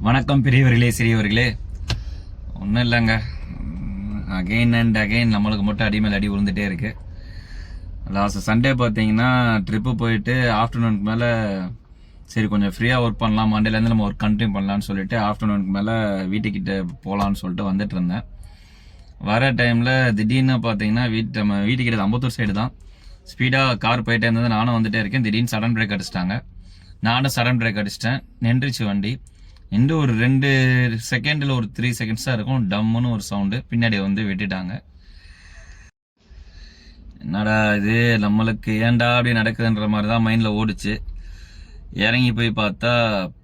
வணக்கம் பெரியவர்களே சிறியவர்களே. ஒன்றும் இல்லைங்க, அகெயின் அண்ட் அகெயின் நம்மளுக்கு மட்டும் அடி மேலே அடி விழுந்துட்டே இருக்கு. லாஸ்ட் சண்டே பார்த்தீங்கன்னா ட்ரிப்பு போயிட்டு ஆஃப்டர்நூனுக்கு மேலே சரி கொஞ்சம் ஃப்ரீயாக ஒர்க் பண்ணலாம், மண்டேலேருந்து நம்ம ஒர்க் கண்டினியூ பண்ணலான்னு சொல்லிட்டு ஆஃப்டர்நூனுக்கு மேலே வீட்டுக்கிட்ட போகலான்னு சொல்லிட்டு வந்துட்டு இருந்தேன். வர டைமில் திடீர்னு பார்த்தீங்கன்னா நம்ம வீட்டுக்கிட்ட அம்பத்தூர் சைடு தான் ஸ்பீடாக கார் போயிட்டே இருந்தது. நானும் வந்துட்டே இருக்கேன். திடீர்னு சடன் பிரேக் அடிச்சிட்டாங்க. நானும் சடன் பிரேக் அடிச்சிட்டேன். நின்றுச்சு வண்டி. இன்னும் ஒரு 2 செகண்டில் ஒரு 3 செகண்ட்ஸ் தான் இருக்கும், டம்முன்னு ஒரு சவுண்டு பின்னாடி வந்து விட்டுட்டாங்க. என்னடா இது நம்மளுக்கு ஏன்டா அப்படி நடக்குதுன்ற மாதிரி தான் மைண்டில் ஓடிச்சு. இறங்கி போய் பார்த்தா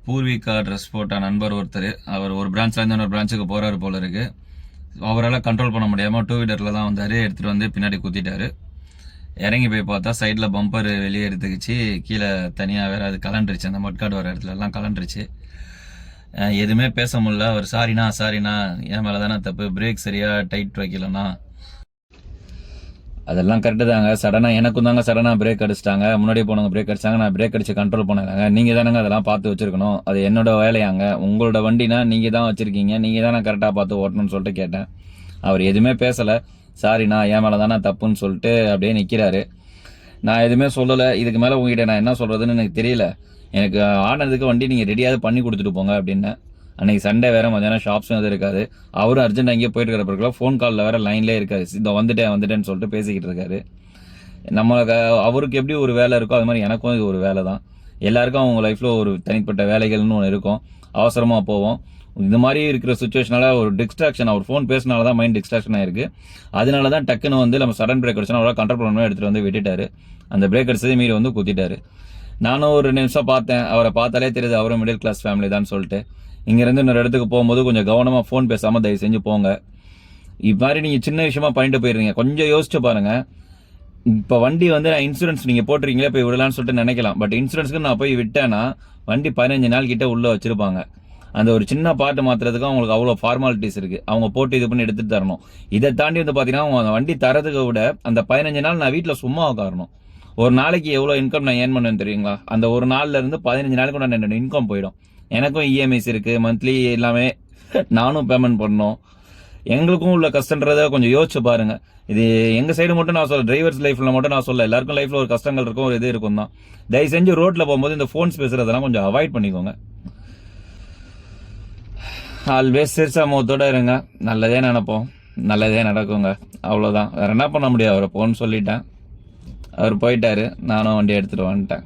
பூர்விகா ட்ரெஸ் போட்ட நண்பர் ஒருத்தர், அவர் ஒரு பிரான்ச்லேருந்து இன்னொரு பிரான்ச்சுக்கு போகிறாரு போல இருக்கு. அவரால் கண்ட்ரோல் பண்ண முடியாமல் 2 வீலரில் தான் வந்தார். எடுத்துகிட்டு வந்து பின்னாடி குத்திட்டாரு. இறங்கி போய் பார்த்தா சைடில் பம்பர் வெளியே எடுத்துக்கிச்சு, கீழே தனியாக வேறு அது கலண்டுருச்சு. அந்த மட்காடு வர இடத்துல எல்லாம் கலண்டுருச்சு. எதுவுமே பேச முடியல. அவர் சாரிண்ணா என் மேலே தானே தப்பு, பிரேக் சரியாக டைட் வைக்கலண்ணா. அதெல்லாம் கரெக்டு தாங்க. சடனாக எனக்கும் தாங்க சடனாக பிரேக் அடிச்சிட்டாங்க. முன்னாடி போனவங்க பிரேக் அடிச்சாங்க, நான் பிரேக் அடிச்சு கண்ட்ரோல் பண்ணாங்க. நீங்கள் தானங்க அதெல்லாம் பார்த்து வச்சிருக்கணும். அது என்னோட வேலையாங்க. உங்களோட வண்டினா நீங்கள் தான் வச்சுருக்கீங்க, நீங்கள் தானே கரெக்டாக பார்த்து ஓட்டணும்னு சொல்லிட்டு கேட்டேன். அவர் எதுவுமே பேசலை. சாரிண்ணா என் மேலே தானே தப்புன்னு சொல்லிட்டு அப்படியே நிற்கிறாரு. நான் எதுவுமே சொல்லலை. இதுக்கு மேலே உங்ககிட்ட நான் என்ன சொல்கிறதுன்னு எனக்கு தெரியல. எனக்கு ஆனதுக்கு வண்டி நீங்கள் ரெடியாவது பண்ணி கொடுத்துட்டு போங்க அப்படின்னு. அன்றைக்கி சண்டே வேறு, மத்தியானம் ஷாப்ஸும் எதுவும் இருக்காது. அவரும் அர்ஜென்ட் அங்கேயே போயிட்டு இருக்கிறப்ப ஃபோன் காலில் வேறு லைன்லேயே இருக்காது. இதை வந்துட்டேன்னு சொல்லிட்டு பேசிக்கிட்டு இருக்காரு. நம்மளுக்கு அவருக்கு எப்படி ஒரு வேலை இருக்கோ அது மாதிரி எனக்கும் இது ஒரு வேலை தான். எல்லாருக்கும் அவங்க லைஃப்பில் ஒரு தனிப்பட்ட வேலைகள்னு ஒன்று இருக்கும். அவசரமாக போவோம். இந்த மாதிரி இருக்கிற சுச்சுவேஷனால ஒரு டிஸ்ட்ராக்ஷன், அவர் ஃபோன் பேசினால தான் மைண்ட் டிஸ்ட்ராக்ஷன் ஆயிருக்கு. அதனால தான் டக்குன்னு வந்து நம்ம சடன் பிரேக் அடிச்சோன்னா அவரால் கண்ட்ரோல் பண்ணணும் எடுத்துகிட்டு வந்து விட்டுட்டாரு. அந்த பிரேக் அடிச்சதே மீறி வந்து குத்திட்டாரு. நானும் ஒரு நிமிஷம் பார்த்தேன். அவரை பார்த்தாலே தெரியுது அவரும் மிடில் கிளாஸ் ஃபேமிலி தான் சொல்லிட்டு. இங்கேருந்து இன்னொரு இடத்துக்கு போகும்போது கொஞ்சம் கவனமாக ஃபோன் பேசாமல் தயவு செஞ்சு போங்க. இது மாதிரி நீங்கள் சின்ன விஷயமா பண்ணிட்டு போயிடுறீங்க. கொஞ்சம் யோசிச்சு பாருங்கள். இப்போ வண்டி வந்து நான் இன்சூரன்ஸ் நீங்கள் போட்டிருக்கீங்களே போய் விடலான்னு சொல்லிட்டு நினைக்கலாம். பட் இன்சூரன்ஸுக்கு நான் போய் விட்டேன்னா வண்டி 15 நாள் கிட்ட உள்ளே வச்சுருப்பாங்க. அந்த ஒரு சின்ன பாட்டு மாற்றுறதுக்கு அவங்களுக்கு அவ்வளோ ஃபார்மாலிட்டிஸ் இருக்குது. அவங்க போட்டு இது பண்ணி எடுத்துகிட்டு தரணும். இதை தாண்டி வந்து பார்த்தீங்கன்னா அவங்க அந்த வண்டி தரதுக்கு விட அந்த 15 நாள் நான் வீட்டில் சும்மா உட்காரணும். ஒரு நாளைக்கு எவ்வளோ இன்கம் நான் ஏர்ன் பண்ணுவேன் தெரியுங்களா? அந்த ஒரு நாள்லேருந்து 15 நாளைக்கு நான் என்னோட இன்கம் போயிடும். எனக்கும் இஎம்ஐஸ் இருக்குது, மந்த்லி எல்லாமே நானும் பேமெண்ட் பண்ணணும். எங்களுக்கும் உள்ள கஷ்டன்றதை கொஞ்சம் யோசிச்சு பாருங்கள். இது எங்கள் சைடு மட்டும் நான் சொல்ல, டிரைவர்ஸ் லைஃப்பில் மட்டும் நான் சொல்ல, எல்லாருக்கும் லைஃப்பில் ஒரு கஷ்டங்கள் இருக்கும், ஒரு இது இருக்கும் தான். தயவு செஞ்சு ரோட்டில் போகும்போது இந்த ஃபோன்ஸ் பேசுகிறதெல்லாம் கொஞ்சம் அவாய்ட் பண்ணிக்கோங்க. ஆல்வேஸ் சிரிச்சா முகத்தோடு இருங்க. நல்லதே நினைப்போம், நல்லதே நடக்குங்க. அவ்வளோதான், வேறு என்ன பண்ண முடியாது. அவரை போன்னு சொல்லிட்டேன், அவர் போயிட்டாரு, நானும் வண்டி எடுத்துகிட்டு வந்துட்டேன்.